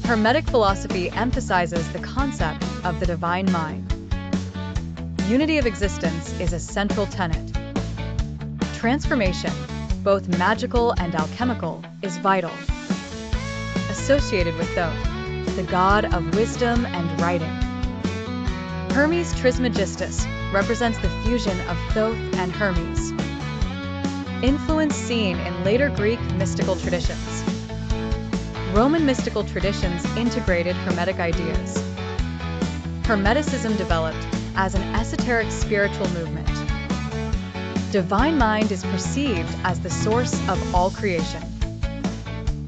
Hermetic philosophy emphasizes the concept of the divine mind. Unity of existence is a central tenet. Transformation, both magical and alchemical, is vital. Associated with Thoth, the god of wisdom and writing. Hermes Trismegistus represents the fusion of Thoth and Hermes. Influence seen in later Greek mystical traditions. Roman mystical traditions integrated Hermetic ideas. Hermeticism developed as an esoteric spiritual movement. Divine mind is perceived as the source of all creation.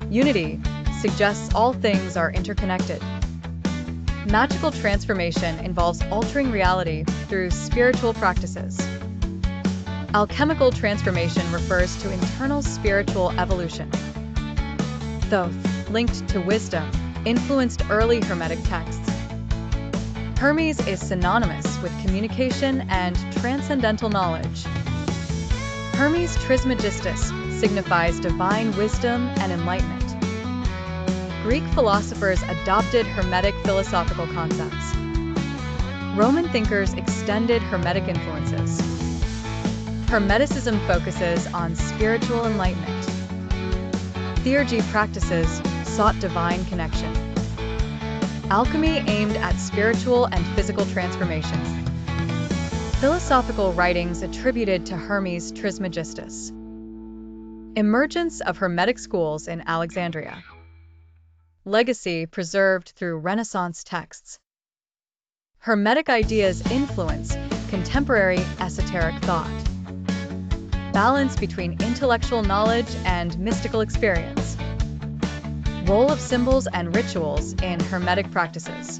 Unity suggests all things are interconnected. Magical transformation involves altering reality through spiritual practices. Alchemical transformation refers to internal spiritual evolution. Thoth, linked to wisdom, influenced early Hermetic texts. Hermes is synonymous with communication and transcendental knowledge. Hermes Trismegistus signifies divine wisdom and enlightenment. Greek philosophers adopted Hermetic philosophical concepts. Roman thinkers extended Hermetic influences. Hermeticism focuses on spiritual enlightenment. Theurgy practices sought divine connection. Alchemy aimed at spiritual and physical transformation. Philosophical writings attributed to Hermes Trismegistus. Emergence of Hermetic schools in Alexandria. Legacy preserved through Renaissance texts. Hermetic ideas influence contemporary esoteric thought. Balance between intellectual knowledge and mystical experience. Role of symbols and rituals in Hermetic practices.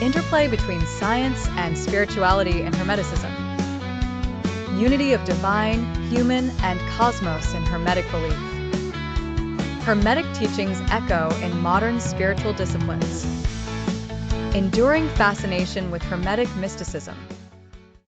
Interplay between science and spirituality in Hermeticism. Unity of divine, human, and cosmos in Hermetic belief. Hermetic teachings echo in modern spiritual disciplines. Enduring fascination with Hermetic mysticism.